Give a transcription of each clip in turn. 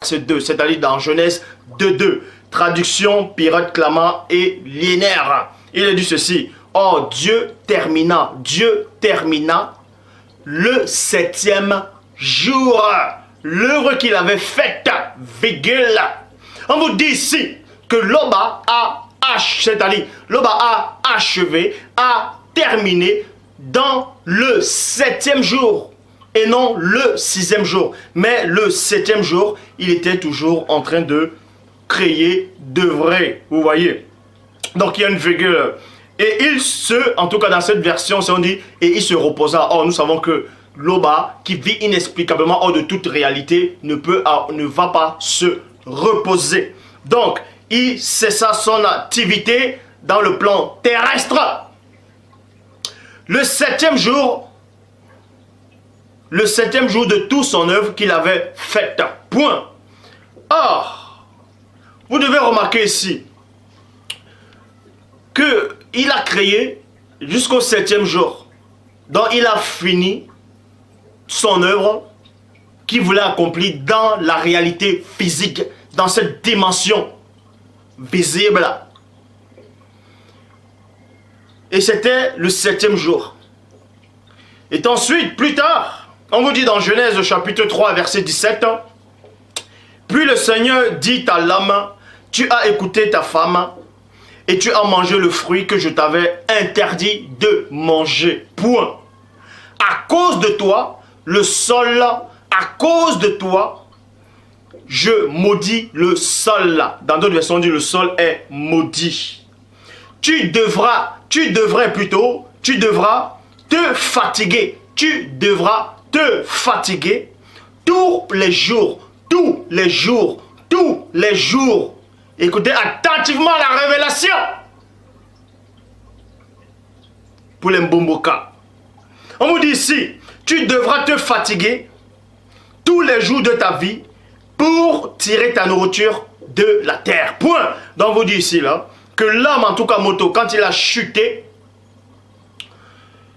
verset 2, c'est-à-dire dans Genèse 2.2. Traduction Pirate Clama et linéaire. Il a dit ceci. Oh, Dieu termina le 7e jour. L'œuvre qu'il avait faite, virgule. On vous dit ici que Loba a c'est-à-dire Loba a achevé, a terminé dans le 7e jour et non le 6e jour. Mais le 7e jour, il était toujours en train de créer, d'œuvrer. Vous voyez. Donc il y a une virgule. Et il en tout cas dans cette version, on dit, et il se reposa. Or, nous savons que Loba, qui vit inexplicablement hors de toute réalité, ne va pas se reposer. Donc, il cessa son activité dans le plan terrestre. Le 7e jour de toute son œuvre qu'il avait faite. Point. Or, vous devez remarquer ici qu'il a créé jusqu'au 7e jour. Donc, il a fini son œuvre qu'il voulait accomplir dans la réalité physique, dans cette dimension visible. Et c'était le 7e jour. Et ensuite, plus tard, on vous dit dans Genèse chapitre 3, verset 17, puis le Seigneur dit à l'homme, tu as écouté ta femme et tu as mangé le fruit que je t'avais interdit de manger. Point. À cause de toi, le sol, à cause de toi, je maudis le sol. Dans d'autres versions, on dit le sol est maudit. Tu devras te fatiguer. Tu devras te fatiguer tous les jours. Écoutez attentivement la révélation. Pour les Mbomboka. On vous dit ici, tu devras te fatiguer tous les jours de ta vie pour tirer ta nourriture de la terre. Point. Donc on vous dit ici là, que l'homme, en tout cas Moto, quand il a chuté,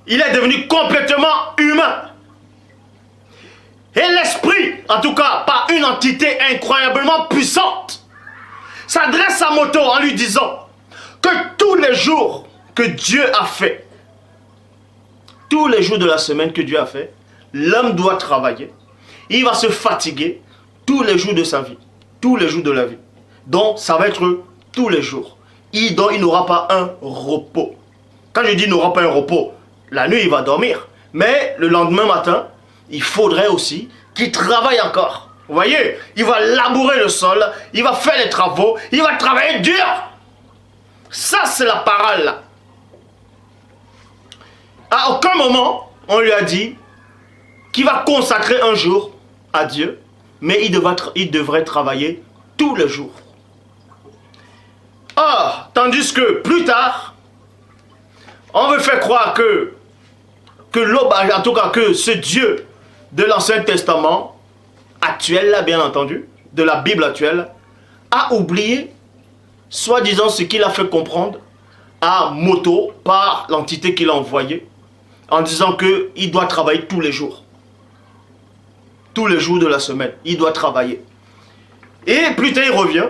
il est devenu complètement humain. Et l'esprit, en tout cas par une entité incroyablement puissante, s'adresse à Moto en lui disant que tous les jours que Dieu a fait, tous les jours de la semaine que Dieu a fait, l'homme doit travailler. Il va se fatiguer tous les jours de sa vie, tous les jours de la vie. Donc ça va être tous les jours. Il n'aura pas un repos. Quand je dis il n'aura pas un repos, la nuit il va dormir. Mais le lendemain matin, il faudrait aussi qu'il travaille encore. Vous voyez, il va labourer le sol, il va faire les travaux, il va travailler dur. Ça c'est la parole là. À aucun moment, on lui a dit qu'il va consacrer un jour à Dieu, mais il devrait travailler tous les jours. Or, tandis que plus tard, on veut faire croire que en tout cas que ce Dieu de l'Ancien Testament, actuel là bien entendu, de la Bible actuelle, a oublié, soi-disant ce qu'il a fait comprendre à Moto par l'entité qu'il a envoyée, en disant qu'il doit travailler tous les jours. Tous les jours de la semaine, il doit travailler. Et plus tard il revient,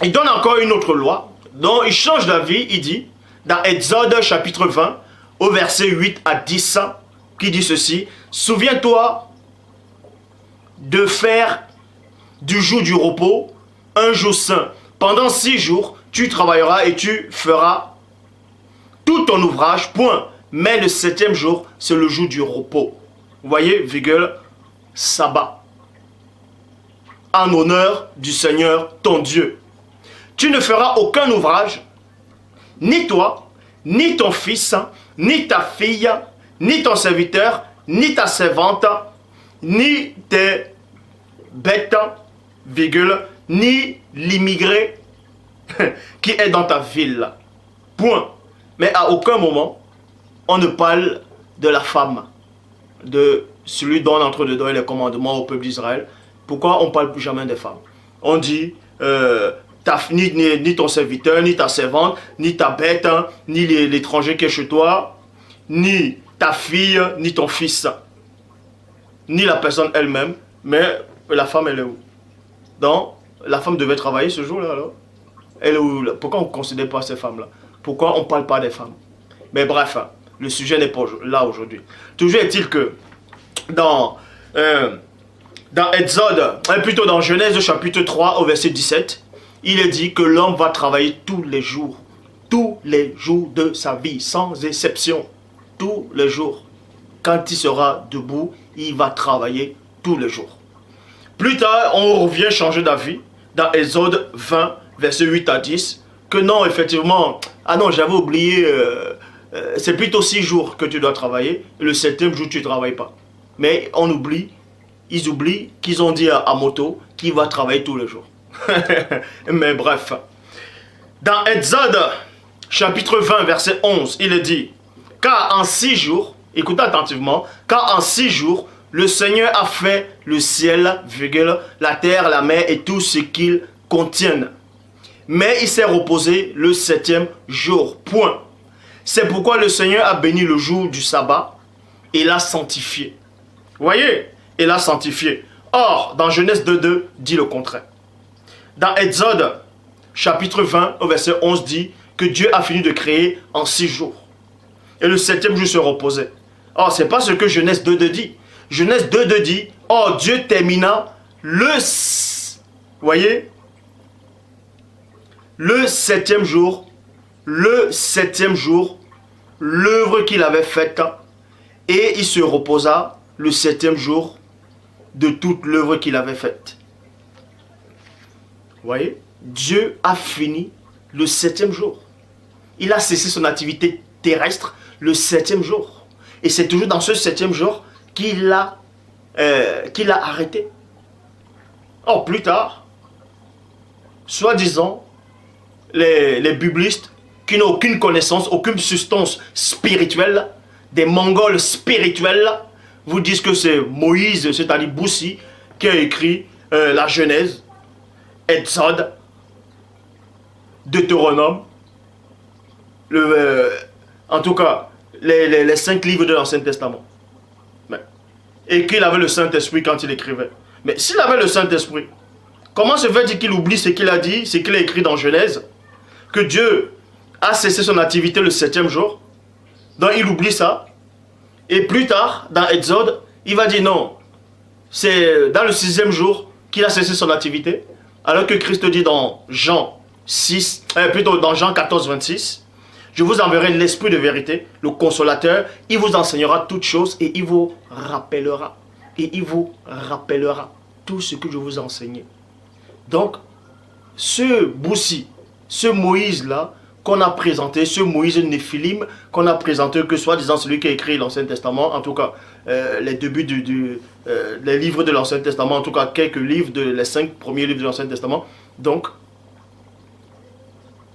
il donne encore une autre loi, dont il change d'avis, il dit, dans Exode chapitre 20, au verset 8 à 10, qui dit ceci, souviens-toi de faire du jour du repos un jour saint. Pendant 6 jours, tu travailleras et tu feras tout ton ouvrage, point. Mais le 7e jour, c'est le jour du repos. Vous voyez, virgule, sabbat. En honneur du Seigneur, ton Dieu. Tu ne feras aucun ouvrage, ni toi, ni ton fils, ni ta fille, ni ton serviteur, ni ta servante, ni tes bêtes, virgule, ni l'immigré qui est dans ta ville. Point. Mais à aucun moment, on ne parle de la femme, de celui dont on est en train de donner les commandements au peuple d'Israël. Pourquoi on ne parle plus jamais des femmes? On dit, ni ton serviteur, ni ta servante, ni ta bête, ni l'étranger qui est chez toi, ni ta fille, ni ton fils, ni la personne elle-même, mais la femme elle est où? Donc, la femme devait travailler ce jour-là, alors. Pourquoi on ne considère pas ces femmes-là? Pourquoi on ne parle pas des femmes? Mais bref, le sujet n'est pas là aujourd'hui. Toujours est-il que dans Exode, plutôt dans Genèse chapitre 3 au verset 17, il est dit que l'homme va travailler tous les jours de sa vie, sans exception, tous les jours. Quand il sera debout, il va travailler tous les jours. Plus tard, on revient changer d'avis dans Exode 20, verset 8 à 10, que non, effectivement, ah non, j'avais oublié, c'est plutôt 6 jours que tu dois travailler, et le 7e jour, tu ne travailles pas. Mais on oublie, ils oublient qu'ils ont dit à Moto qu'il va travailler tous les jours. Mais bref, dans Exode, chapitre 20, verset 11, il est dit, car en 6 jours, écoutez attentivement, car en 6 jours, le Seigneur a fait le ciel, la terre, la mer et tout ce qu'ils contiennent. Mais il s'est reposé le 7e jour. Point. C'est pourquoi le Seigneur a béni le jour du sabbat et l'a sanctifié. Voyez, et l'a sanctifié. Or, dans Genèse 2.2, dit le contraire. Dans Exode, chapitre 20, au verset 11, dit que Dieu a fini de créer en 6 jours. Et le 7e jour se reposait. Or, ce n'est pas ce que Genèse 2.2 dit. Genèse 2.2 dit, or Dieu termina voyez, le 7e jour, l'œuvre qu'il avait faite, et il se reposa le 7e jour de toute l'œuvre qu'il avait faite. Voyez, Dieu a fini le 7e jour. Il a cessé son activité terrestre le 7e jour. Et c'est toujours dans ce 7e jour qu'il a arrêté. Or, plus tard, soi-disant, les biblistes qui n'ont aucune connaissance, aucune substance spirituelle, des Mongols spirituels, vous disent que c'est Moïse, c'est-à-dire Boussi, qui a écrit la Genèse, Exode, Deutéronome, en tout cas, les 5 livres de l'Ancien Testament. Et qu'il avait le Saint-Esprit quand il écrivait. Mais s'il avait le Saint-Esprit, comment se fait-il qu'il oublie ce qu'il a dit, ce qu'il a écrit dans Genèse, que Dieu a cessé son activité le 7e jour, donc il oublie ça, et plus tard, dans Exode, il va dire non, c'est dans le 6e jour qu'il a cessé son activité, alors que Christ dit dans Jean 14, 26, je vous enverrai l'Esprit de vérité, le consolateur, il vous enseignera toutes choses et il vous rappellera. Et il vous rappellera tout ce que je vous ai enseigné. Donc, ce Boussi, ce Moïse-là, qu'on a présenté, ce Moïse Néphilim, qu'on a présenté, que soi-disant celui qui a écrit l'Ancien Testament, en tout cas, les débuts les livres de l'Ancien Testament, en tout cas, quelques livres, les 5 premiers livres de l'Ancien Testament. Donc,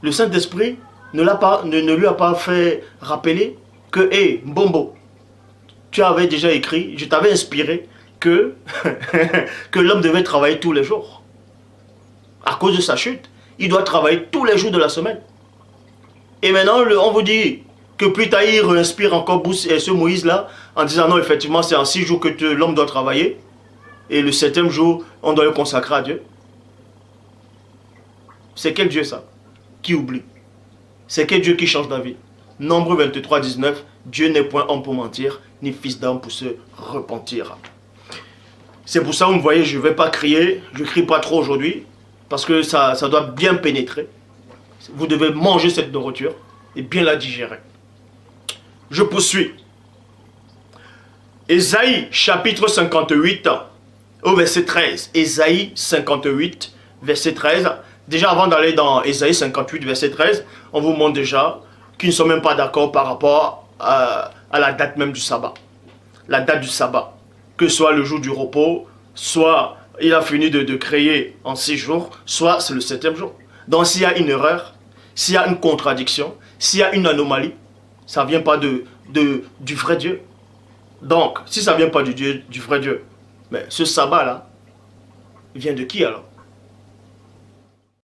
le Saint-Esprit ne lui a pas fait rappeler que, hé, Mbombo, tu avais déjà écrit, je t'avais inspiré que, que l'homme devait travailler tous les jours. À cause de sa chute, il doit travailler tous les jours de la semaine. Et maintenant, on vous dit que plus tard, il réinspire encore ce Moïse-là, en disant non, effectivement, c'est en 6 jours que l'homme doit travailler, et le 7e jour, on doit le consacrer à Dieu. C'est quel Dieu ça? Qui oublie? C'est quel Dieu qui change d'avis? Nombre 23, 19, Dieu n'est point homme pour mentir, ni fils d'homme pour se repentir. C'est pour ça, vous me voyez, je ne vais pas crier, je ne crie pas trop aujourd'hui, parce que ça doit bien pénétrer. Vous devez manger cette nourriture et bien la digérer. Je poursuis. Ésaïe chapitre 58 au verset 13. Ésaïe 58 verset 13. Déjà avant d'aller dans Ésaïe 58 verset 13, on vous montre déjà qu'ils ne sont même pas d'accord par rapport à la date même du sabbat. La date du sabbat. Que ce soit le jour du repos, soit il a fini de créer en 6 jours, soit c'est le 7e jour. Donc s'il y a une erreur, s'il y a une contradiction, s'il y a une anomalie, ça ne vient pas du vrai Dieu. Donc, si ça ne vient pas du vrai Dieu, mais ce sabbat-là, il vient de qui alors?